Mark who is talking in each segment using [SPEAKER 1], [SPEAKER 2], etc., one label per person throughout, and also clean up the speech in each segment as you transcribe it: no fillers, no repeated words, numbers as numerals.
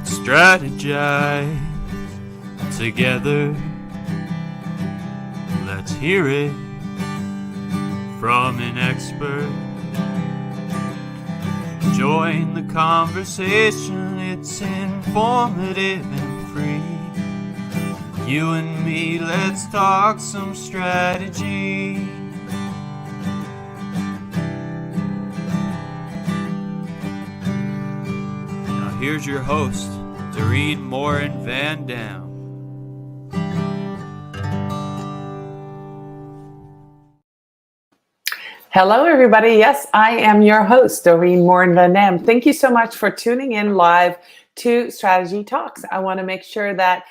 [SPEAKER 1] Let's strategize together. Let's hear it from an expert. Join the conversation, it's informative and free. You and me, let's talk some strategy. Now here's your host, Dorien Morin-van.
[SPEAKER 2] Hello, everybody. Yes, I am your host, Dorien Morin-van. Thank you so much for tuning in live to Strategy Talks. I want to make sure that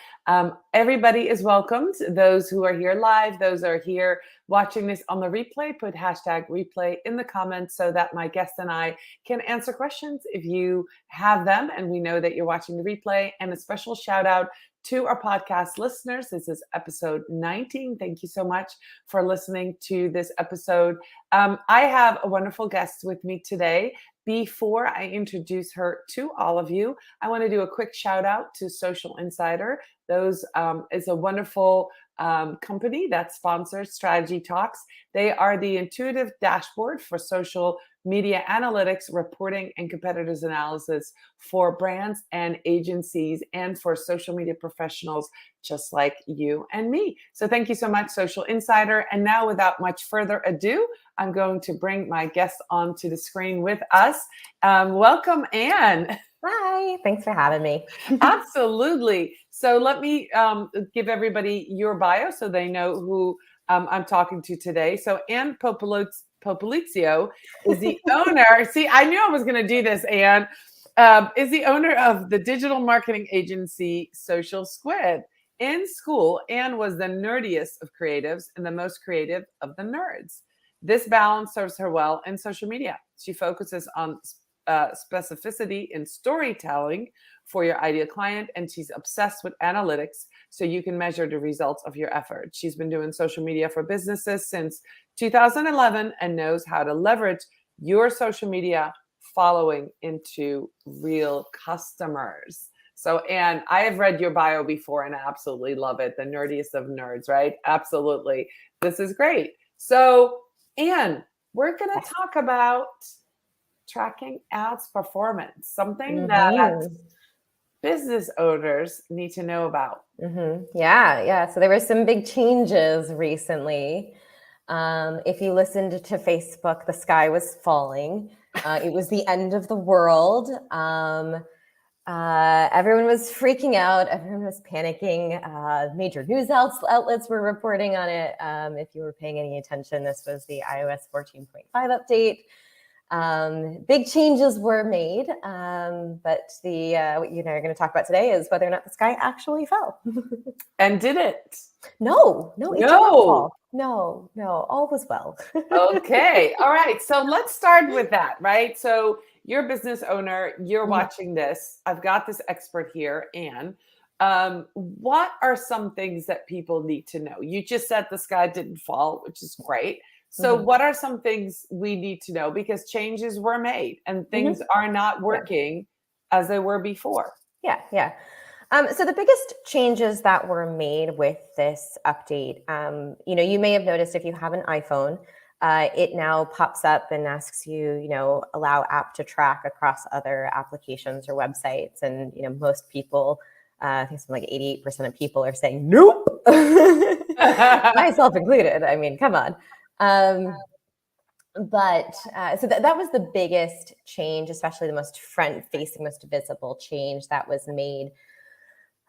[SPEAKER 2] everybody is welcomed. Those who are here live, those who are here watching this on the replay, put hashtag replay in the comments so that my guest and I can answer questions if you have them. And we know that you're watching the replay. And a special shout out to our podcast listeners. This is episode 19. Thank you so much for listening to this episode. I have a wonderful guest with me today. Before I introduce her to all of you, I want to do a quick shout out to Social Insider. Those is a wonderful company that sponsors Strategy Talks. They are the intuitive dashboard for social media analytics, reporting, and competitors analysis for brands and agencies and for social media professionals just like you and me. So thank you so much, Social Insider. And now, without much further ado, I'm going to bring my guest onto the screen with us. Welcome, Anne.
[SPEAKER 3] Hi, thanks for having me.
[SPEAKER 2] Absolutely. So let me give everybody your bio so they know who I'm talking to today. So Anne Popolizio is the owner. See, I knew I was going to do this, Anne. Is the owner of the digital marketing agency Social Squid. In school, Anne was the nerdiest of creatives and the most creative of the nerds. This balance serves her well in social media. She focuses on specificity in storytelling for your ideal client, and she's obsessed with analytics so you can measure the results of your effort. She's been doing social media for businesses since 2011 and knows how to leverage your social media following into real customers. So, Anne, I have read your bio before and I absolutely love it. The nerdiest of nerds, right? Absolutely. This is great. So, Anne, we're going to talk about tracking ads performance, something that business owners need to know about.
[SPEAKER 3] Yeah. So there were some big changes recently. If you listened to Facebook, the sky was falling. It was the end of the world. Everyone was freaking out. Everyone was panicking. Major news outlets were reporting on it. If you were paying any attention, this was the iOS 14.5 update. Big changes were made, but what you and I are going to talk about today is whether or not the sky actually fell.
[SPEAKER 2] And did it?
[SPEAKER 3] No, it did not fall. No, all was well.
[SPEAKER 2] Okay, all right. So let's start with that, right? So you're a business owner, you're watching this. I've got this expert here, Anne. What are some things that people need to know? You just said the sky didn't fall, which is great. So what are some things we need to know? Because changes were made and things are not working as they were before.
[SPEAKER 3] Yeah. So the biggest changes that were made with this update, you may have noticed if you have an iPhone, it now pops up and asks you, allow app to track across other applications or websites. And, most people, I think something like 88% of people are saying, nope, myself included. I mean, come on. So that was the biggest change, especially the most front-facing, most visible change that was made.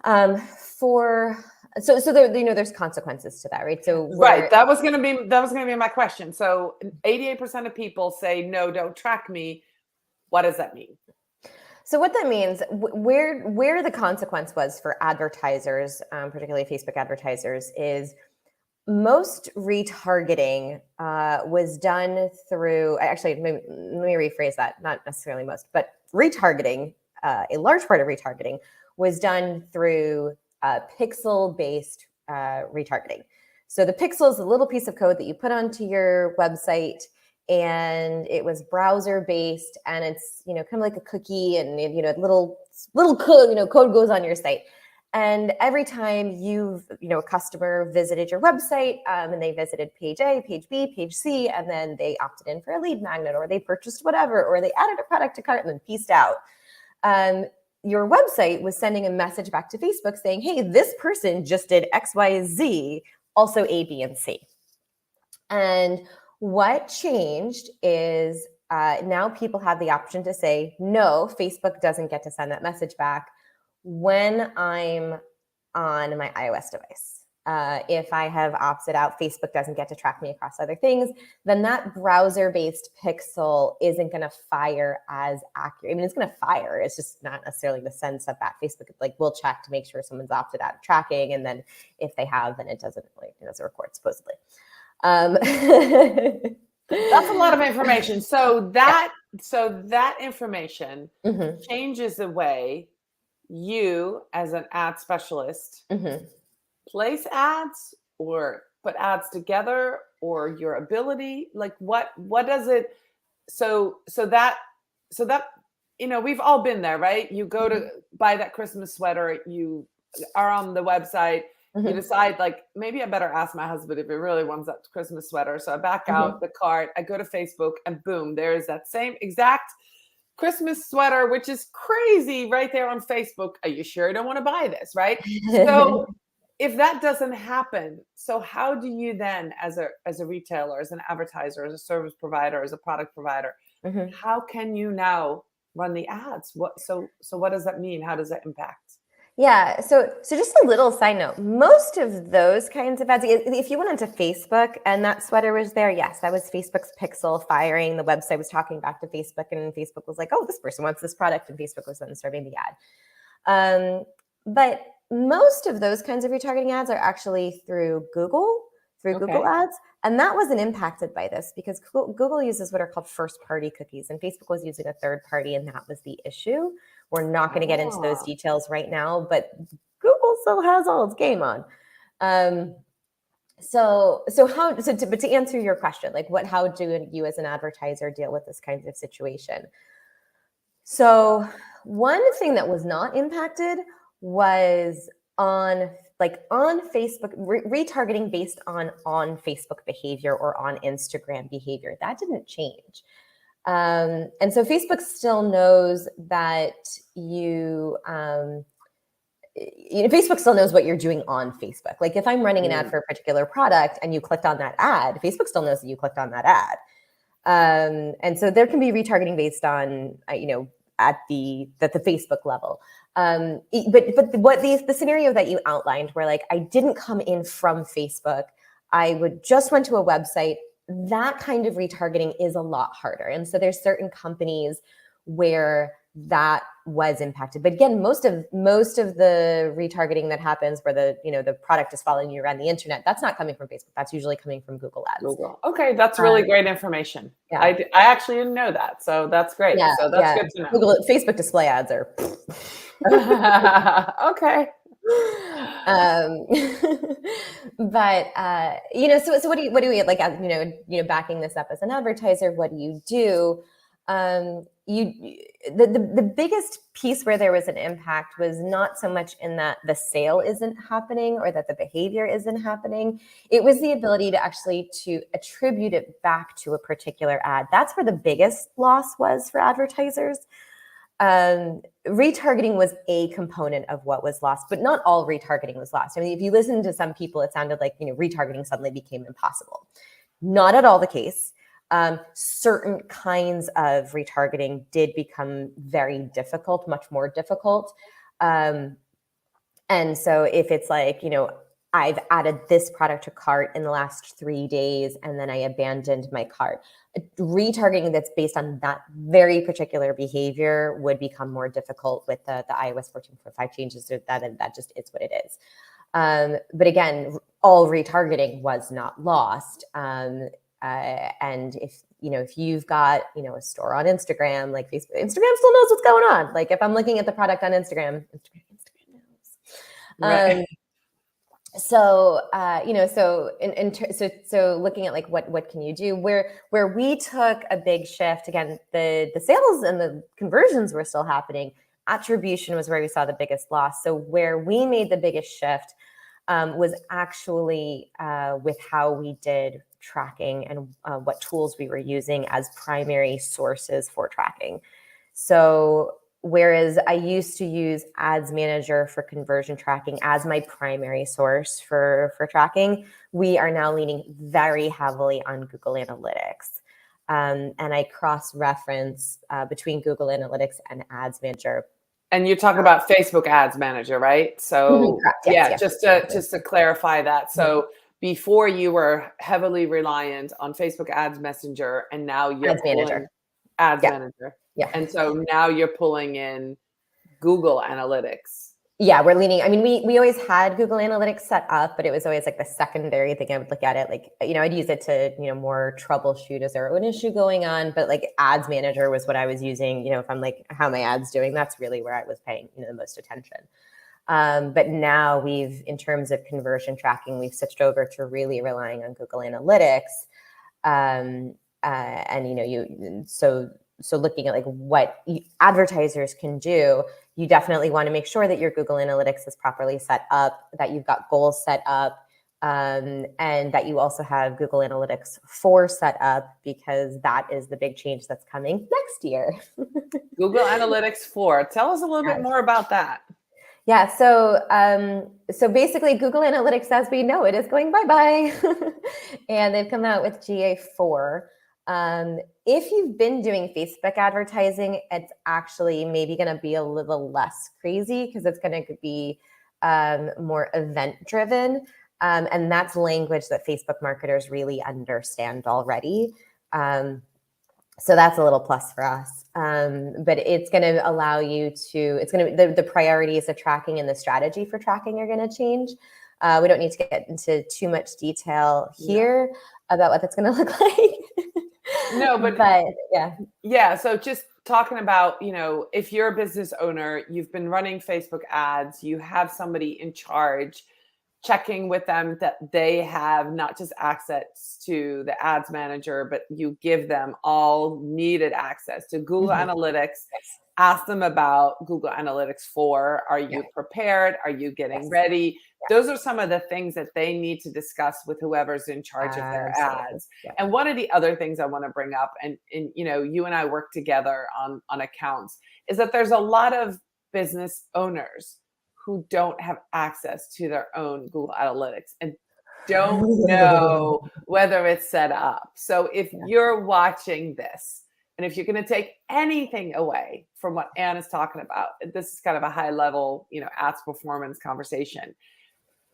[SPEAKER 3] There's consequences to that, right? So
[SPEAKER 2] that was going to be my question. So 88% of people say no, don't track me. What does that mean?
[SPEAKER 3] So what that means, where the consequence was for advertisers, particularly Facebook advertisers, is most retargeting was done through, actually, let me rephrase that, not necessarily most, but retargeting, a large part of retargeting was done through pixel-based retargeting. So the pixel is a little piece of code that you put onto your website, and it was browser-based, and it's kind of like a cookie, and a little little code goes on your site. And every time a customer visited your website and they visited page A, page B, page C, and then they opted in for a lead magnet, or they purchased whatever, or they added a product to cart and then pieced out. Your website was sending a message back to Facebook saying, hey, this person just did X, Y, Z, also A, B, and C. And what changed is now people have the option to say, no, Facebook doesn't get to send that message back when I'm on my iOS device. If I have opted out, Facebook doesn't get to track me across other things, then that browser-based pixel isn't going to fire as accurate. I mean, it's going to fire. It's just not necessarily the sense of that. Facebook will check to make sure someone's opted out of tracking. And then if they have, then it doesn't record, supposedly. That's
[SPEAKER 2] a lot of information. So that information changes the way you, as an ad specialist, place ads or put ads together, or your ability, what does it? So that we've all been there, right? You go to buy that Christmas sweater, you are on the website. You decide, maybe I better ask my husband if he really wants that Christmas sweater. So I back out the cart, I go to Facebook, and boom, there's that same exact Christmas sweater, which is crazy, right there on Facebook. Are you sure you don't want to buy this, right? So if that doesn't happen, so how do you then, as a retailer, as an advertiser, as a service provider, as a product provider, how can you now run the ads? So what does that mean? How does that impact?
[SPEAKER 3] Yeah. So just a little side note, most of those kinds of ads, if you went onto Facebook and that sweater was there, yes, that was Facebook's pixel firing. The website was talking back to Facebook, and Facebook was like, oh, this person wants this product. And Facebook was then serving the ad. But most of those kinds of retargeting ads are actually through Google ads. And that wasn't impacted by this because Google uses what are called first-party cookies, and Facebook was using a third party, and that was the issue. We're not going to get into those details right now, but Google still has all its game on. But to answer your question, how do you as an advertiser deal with this kind of situation? So one thing that was not impacted was on Facebook, retargeting based on Facebook behavior or on Instagram behavior. That didn't change. And so Facebook still knows that Facebook still knows what you're doing on Facebook. If I'm running an ad for a particular product and you clicked on that ad, Facebook still knows that you clicked on that ad. And so there can be retargeting based on, at the Facebook level. But what the scenario that you outlined where I didn't come in from Facebook, I just went to a website, that kind of retargeting is a lot harder. And so there's certain companies where that was impacted. But again, most of the retargeting that happens where the product is following you around the internet, that's not coming from Facebook. That's usually coming from Google ads.
[SPEAKER 2] Google. Okay, that's really great information. Yeah. I actually didn't know that. So that's great. Yeah, so that's good to know.
[SPEAKER 3] Facebook display ads are
[SPEAKER 2] okay.
[SPEAKER 3] But so what do you backing this up as an advertiser, what do you do? The biggest piece where there was an impact was not so much in that the sale isn't happening or that the behavior isn't happening. It was the ability to actually to attribute it back to a particular ad. That's where the biggest loss was for advertisers. Retargeting was a component of what was lost, but not all retargeting was lost. I mean, if you listen to some people, it sounded like, retargeting suddenly became impossible. Not at all the case. Certain kinds of retargeting did become very difficult, much more difficult. And so if it's I've added this product to cart in the last 3 days and then I abandoned my cart, retargeting that's based on that very particular behavior would become more difficult with the iOS 14.5 changes to that, and that just is what it is. But again, all retargeting was not lost. And if you've got, a store on Instagram, like Facebook, Instagram still knows what's going on. If I'm looking at the product on Instagram knows.
[SPEAKER 2] Right.
[SPEAKER 3] So looking at what can you do, where we took a big shift, again, the sales and the conversions were still happening, attribution was where we saw the biggest loss. So where we made the biggest shift was actually with how we did tracking and what tools we were using as primary sources for tracking. So whereas I used to use Ads Manager for conversion tracking as my primary source for tracking, we are now leaning very heavily on Google Analytics. And I cross-reference between Google Analytics and Ads Manager.
[SPEAKER 2] And you talk about Facebook Ads Manager, right? So
[SPEAKER 3] Correct, yes,
[SPEAKER 2] just to clarify that. So before you were heavily reliant on Facebook Ads Messenger, and now you're
[SPEAKER 3] Ads Manager.
[SPEAKER 2] Ads Manager.
[SPEAKER 3] Yeah.
[SPEAKER 2] And so now you're pulling in Google Analytics.
[SPEAKER 3] Yeah, we're leaning. I mean, we always had Google Analytics set up, but it was always like the secondary thing I would look at it. Like, I'd use it to, more troubleshoot is there an issue going on, but like Ads Manager was what I was using, if I'm like, how my ads doing, that's really where I was paying, the most attention. But now in terms of conversion tracking, we've switched over to really relying on Google Analytics. So looking at like what advertisers can do, you definitely want to make sure that your Google Analytics is properly set up, that you've got goals set up, and that you also have Google Analytics 4 set up, because that is the big change that's coming next year.
[SPEAKER 2] Google Analytics 4. Tell us a little bit more about that.
[SPEAKER 3] Yeah, so basically Google Analytics, as we know it, is going bye-bye. And they've come out with GA4. If you've been doing Facebook advertising, it's actually maybe going to be a little less crazy, because it's going to be more event-driven. And that's language that Facebook marketers really understand already. So that's a little plus for us. But it's going to allow you to, the priorities of tracking and the strategy for tracking are going to change. We don't need to get into too much detail here about what that's going to look like.
[SPEAKER 2] No, but
[SPEAKER 3] yeah.
[SPEAKER 2] Yeah. So just talking about, if you're a business owner, you've been running Facebook ads, you have somebody in charge, checking with them that they have not just access to the ads manager, but you give them all needed access to Google Analytics.
[SPEAKER 3] Yes.
[SPEAKER 2] Ask them about Google Analytics 4. Are you prepared? Are you getting ready? Those are some of the things that they need to discuss with whoever's in charge of their ads. And one of the other things I want to bring up, and you and I work together on accounts, is that there's a lot of business owners who don't have access to their own Google Analytics and don't know whether it's set up. So if you're watching this, and if you're going to take anything away from what Anne is talking about, this is kind of a high level, ads performance conversation.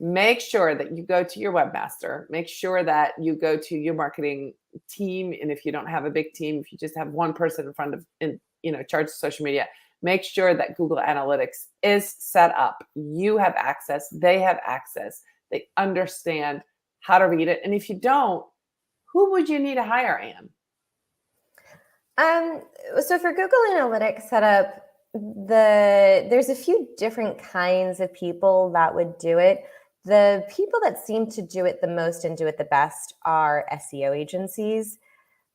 [SPEAKER 2] Make sure that you go to your webmaster. Make sure that you go to your marketing team. And if you don't have a big team, if you just have one person charge of social media, make sure that Google Analytics is set up. You have access. They have access. They understand how to read it. And if you don't, who would you need to hire, Anne?
[SPEAKER 3] So for Google Analytics setup, there's a few different kinds of people that would do it. The people that seem to do it the most and do it the best are SEO agencies.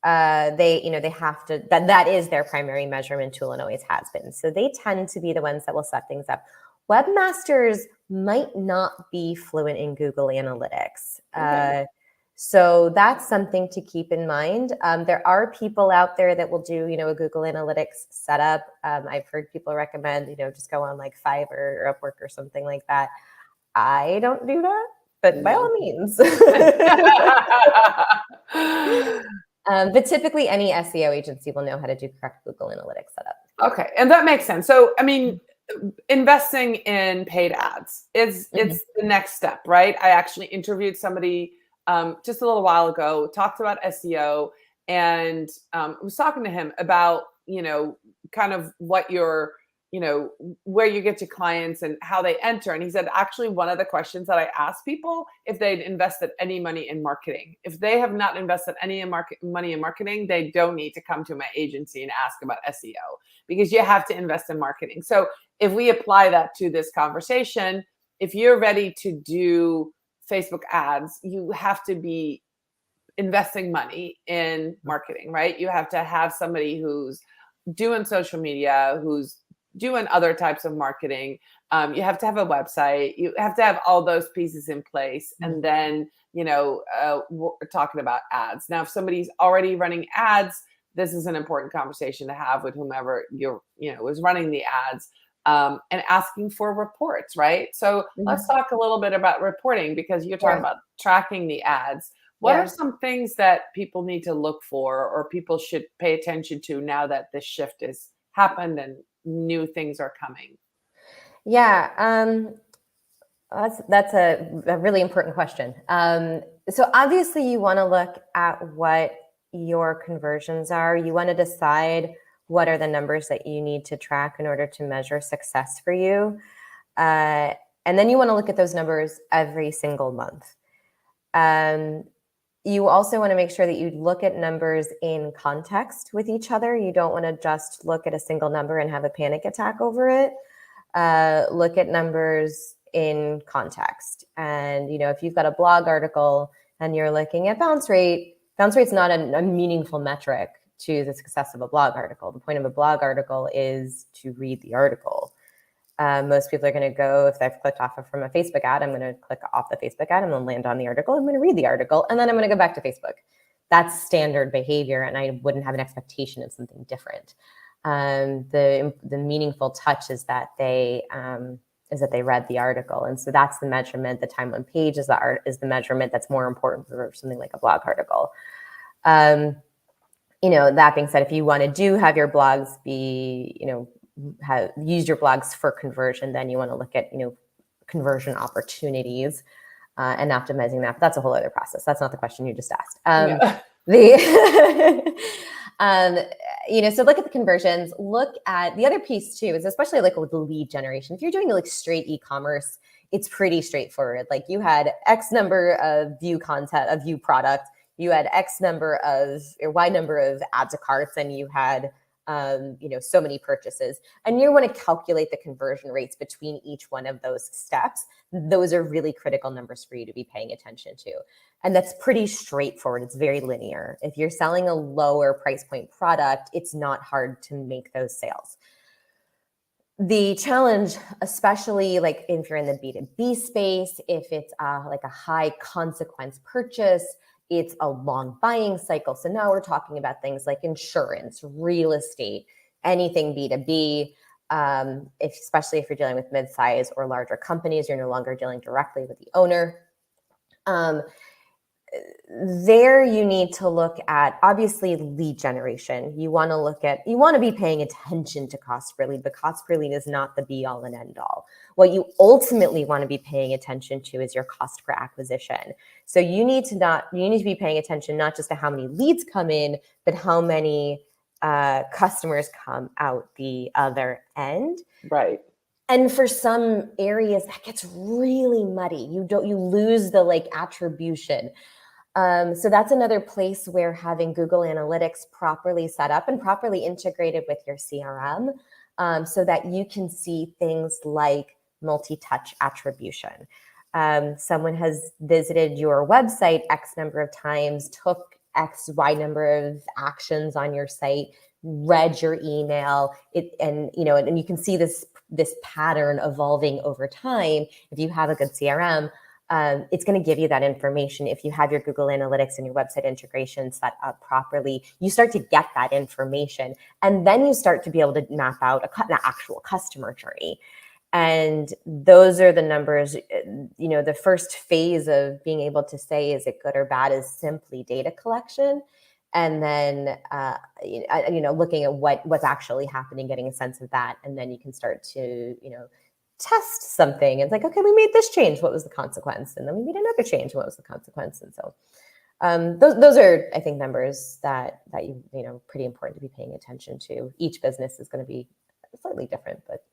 [SPEAKER 3] They have to, that is their primary measurement tool and always has been. So they tend to be the ones that will set things up. Webmasters might not be fluent in Google Analytics. Okay. So that's something to keep in mind. There are people out there that will do, a Google Analytics setup. I've heard people recommend, just go on like Fiverr or Upwork or something like that. I don't do that, but by all means. But typically any SEO agency will know how to do correct Google Analytics setup.
[SPEAKER 2] Okay. And that makes sense. So, investing in paid ads it's the next step, right? I actually interviewed somebody just a little while ago, talked about SEO, and was talking to him about, kind of what your, where you get your clients and how they enter. And he said, actually, one of the questions that I ask people, if they'd invested any money in marketing. If they have not invested any money in marketing, they don't need to come to my agency and ask about SEO, because you have to invest in marketing. So if we apply that to this conversation, if you're ready to do Facebook ads, you have to be investing money in marketing, right? You have to have somebody who's doing social media, who's doing other types of marketing. You have to have a website. You have to have all those pieces in place. And then, we're talking about ads. Now, if somebody's already running ads, this is an important conversation to have with whomever is running the ads, and asking for reports, right? So let's talk a little bit about reporting, because you're talking about tracking the ads. What are some things that people need to look for, or people should pay attention to now that this shift has happened and new things are coming?
[SPEAKER 3] Yeah, that's a really important question. So obviously you want to look at what your conversions are. You want to decide what are the numbers that you need to track in order to measure success for you. And then you want to look at those numbers every single month. You also want to make sure that you look at numbers in context with each other. You don't want to just look at a single number and have a panic attack over it. Look at numbers in context. And, if you've got a blog article and you're looking at bounce rate's not a meaningful metric to the success of a blog article. The point of a blog article is to read the article. Most people are going to go, if I've clicked off from a Facebook ad, I'm going to click off the Facebook ad, I'm going to land on the article, I'm going to read the article, and then I'm going to go back to Facebook. That's standard behavior, and I wouldn't have an expectation of something different. The meaningful touch is that they read the article, and so that's the measurement. The time on page is the measurement that's more important for something like a blog article. That being said, if you want to have your blogs be, use your blogs for conversion, then you want to look at, conversion opportunities and optimizing that. But that's a whole other process. That's not the question you just asked. So look at the conversions. Look at the other piece too, is especially like with the lead generation. If you're doing like straight e-commerce, it's pretty straightforward. Like you had X number of view content, of view product, you had X number of, or Y number of add to carts, and you had so many purchases, and you want to calculate the conversion rates between each one of those steps. Those are really critical numbers for you to be paying attention to. And that's pretty straightforward. It's very linear. If you're selling a lower price point product, it's not hard to make those sales. The challenge, especially like if you're in the B2B space, if it's like a high consequence purchase, it's a long buying cycle. So now we're talking about things like insurance, real estate, anything B2B. Especially if you're dealing with mid-size or larger companies, you're no longer dealing directly with the owner. There you need to look at, obviously, lead generation. You want to be paying attention to cost per lead, but cost per lead is not the be all and end all. What you ultimately want to be paying attention to is your cost per acquisition. So you need to be paying attention not just to how many leads come in, but how many customers come out the other end.
[SPEAKER 2] Right.
[SPEAKER 3] And for some areas that gets really muddy. You lose the attribution. So that's another place where having Google Analytics properly set up and properly integrated with your CRM, so that you can see things like multi-touch attribution. Someone has visited your website X number of times, took X, Y number of actions on your site, read your email, and you can see this pattern evolving over time. If you have a good CRM, it's going to give you that information. If you have your Google Analytics and your website integration set up properly, you start to get that information, and then you start to be able to map out an actual customer journey. And those are the numbers. The first phase of being able to say, is it good or bad, is simply data collection. And then, looking at what's actually happening, getting a sense of that. And then you can start to, test something. It's like, okay, we made this change. What was the consequence? And then we made another change. What was the consequence? And so those are, I think, numbers that pretty important to be paying attention to. Each business is going to be slightly different, but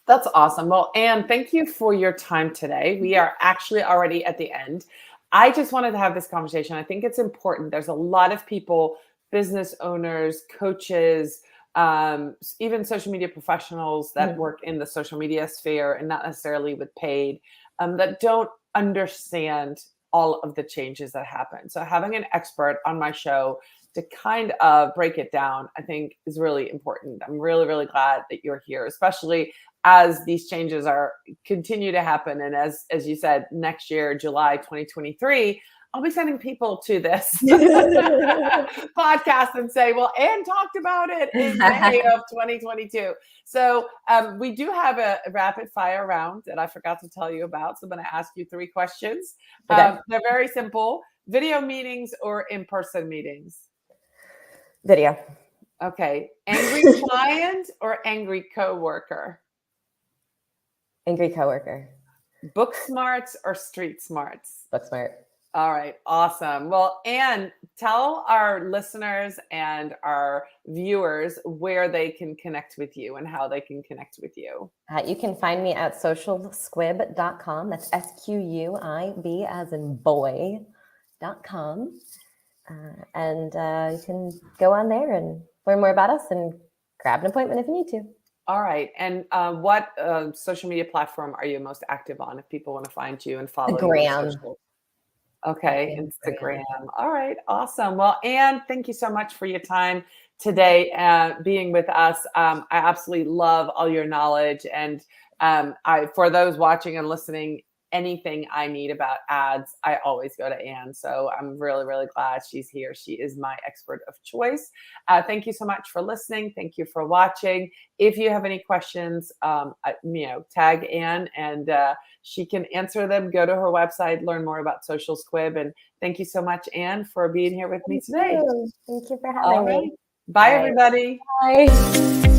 [SPEAKER 2] That's awesome. Well, Anne, thank you for your time today. We are actually already at the end. I just wanted to have this conversation. I think it's important. There's a lot of people, business owners, coaches, even social media professionals that work in the social media sphere and not necessarily with paid, that don't understand all of the changes that happen. So having an expert on my show to kind of break it down, I think is really important. I'm really, really glad that you're here, especially as these changes continue to happen. And as you said, next year, July 2023, I'll be sending people to this podcast and say, well, Anne talked about it in May of 2022. So we do have a rapid fire round that I forgot to tell you about. So I'm going to ask you 3 questions.
[SPEAKER 3] Okay.
[SPEAKER 2] They're very simple. Video meetings or in-person meetings?
[SPEAKER 3] Video.
[SPEAKER 2] Okay. Angry client or angry coworker?
[SPEAKER 3] Angry coworker.
[SPEAKER 2] Book smarts or street smarts?
[SPEAKER 3] Book smart.
[SPEAKER 2] All right. Awesome. Well, Anne, tell our listeners and our viewers where they can connect with you and how they can connect with you.
[SPEAKER 3] You can find me at socialsquib.com. That's SQUIB as in boy.com. And you can go on there and learn more about us and grab an appointment if you need to.
[SPEAKER 2] All right. And what social media platform are you most active on if people want to find you and follow you on social? Okay, Instagram. All right, awesome. Well, Anne, thank you so much for your time today, being with us. I absolutely love all your knowledge, and for those watching and listening, anything I need about ads, I always go to Anne. So I'm really, really glad she's here. She is my expert of choice. Thank you so much for listening. Thank you for watching. If you have any questions, tag Anne and she can answer them. Go to her website, learn more about Social Squib. And thank you so much, Anne, for being here with me today.
[SPEAKER 3] Thank you for having me.
[SPEAKER 2] Bye, everybody.
[SPEAKER 3] Bye.